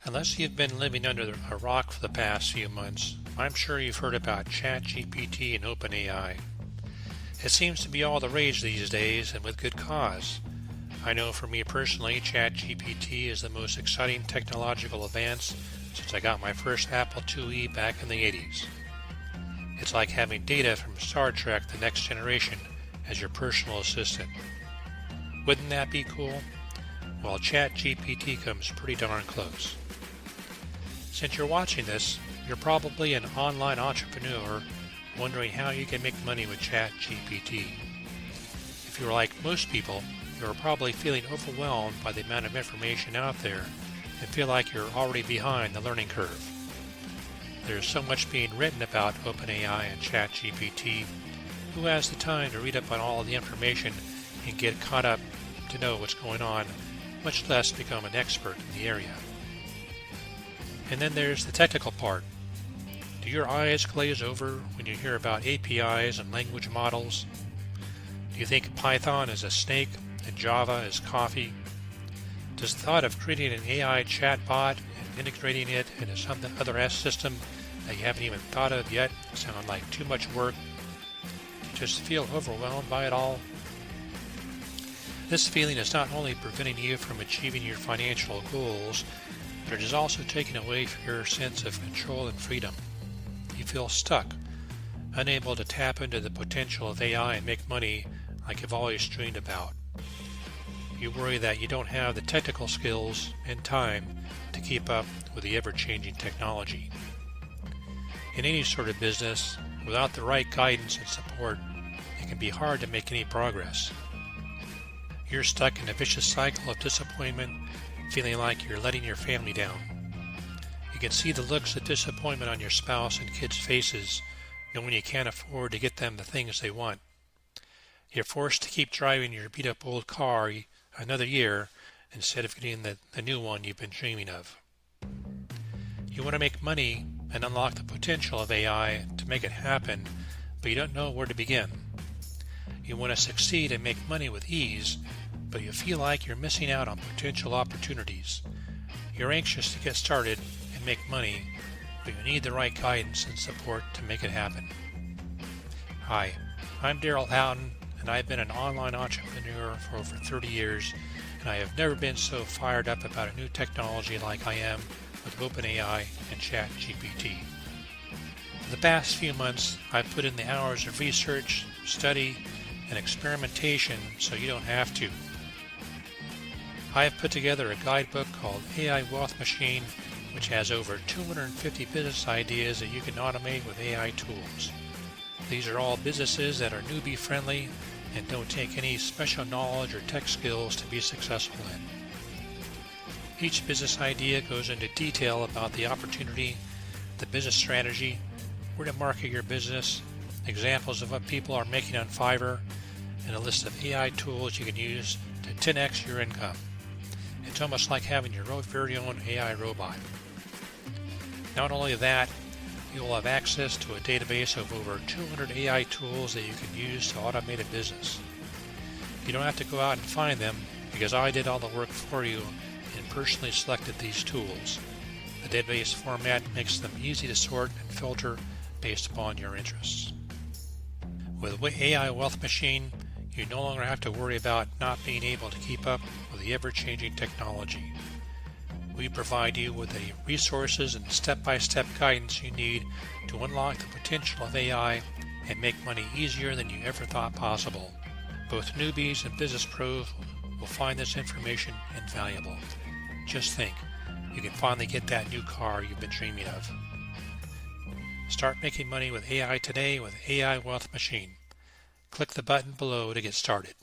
Unless you've been living under a rock for the past few months, I'm sure you've heard about ChatGPT and OpenAI. It seems to be all the rage these days, and with good cause. I know for me personally, ChatGPT is the most exciting technological advance since I got my first Apple IIe back in the 80s. It's like having Data from Star Trek: The Next Generation as your personal assistant. Wouldn't that be cool? Well, ChatGPT comes pretty darn close. Since you're watching this, you're probably an online entrepreneur wondering how you can make money with ChatGPT. If you're like most people, you're probably feeling overwhelmed by the amount of information out there and feel like you're already behind the learning curve. There's so much being written about OpenAI and ChatGPT. Who has the time to read up on all of the information and get caught up to know what's going on, much less become an expert in the area? And then there's the technical part. Do your eyes glaze over when you hear about APIs and language models? Do you think Python is a snake and Java is coffee? Does the thought of creating an AI chatbot and integrating it into some other system that you haven't even thought of yet sound like too much work? Do you just feel overwhelmed by it all? This feeling is not only preventing you from achieving your financial goals, but it is also taking away your sense of control and freedom. You feel stuck, unable to tap into the potential of AI and make money like you've always dreamed about. You worry that you don't have the technical skills and time to keep up with the ever-changing technology. In any sort of business, without the right guidance and support, it can be hard to make any progress. You're stuck in a vicious cycle of disappointment, feeling like you're letting your family down. You can see the looks of disappointment on your spouse and kids' faces, knowing you can't afford to get them the things they want. You're forced to keep driving your beat-up old car another year instead of getting the new one you've been dreaming of. You want to make money and unlock the potential of AI to make it happen, but you don't know where to begin. You want to succeed and make money with ease, but you feel like you're missing out on potential opportunities. You're anxious to get started and make money, but you need the right guidance and support to make it happen. Hi, I'm Daryl Houghton, and I've been an online entrepreneur for over 30 years, and I have never been so fired up about a new technology like I am with OpenAI and ChatGPT. For the past few months, I've put in the hours of research, study, and experimentation so you don't have to. I have put together a guidebook called AI Wealth Machine, which has over 250 business ideas that you can automate with AI tools. These are all businesses that are newbie friendly and don't take any special knowledge or tech skills to be successful in. Each business idea goes into detail about the opportunity, the business strategy, where to market your business, examples of what people are making on Fiverr, and a list of AI tools you can use to 10x your income. It's almost like having your very own AI robot. Not only that, you will have access to a database of over 200 AI tools that you can use to automate a business. You don't have to go out and find them because I did all the work for you and personally selected these tools. The database format makes them easy to sort and filter based upon your interests. With AI Wealth Machine, you no longer have to worry about not being able to keep up with the ever-changing technology. We provide you with the resources and step-by-step guidance you need to unlock the potential of AI and make money easier than you ever thought possible. Both newbies and business pros will find this information invaluable. Just think, you can finally get that new car you've been dreaming of. Start making money with AI today with AI Wealth Machine. Click the button below to get started.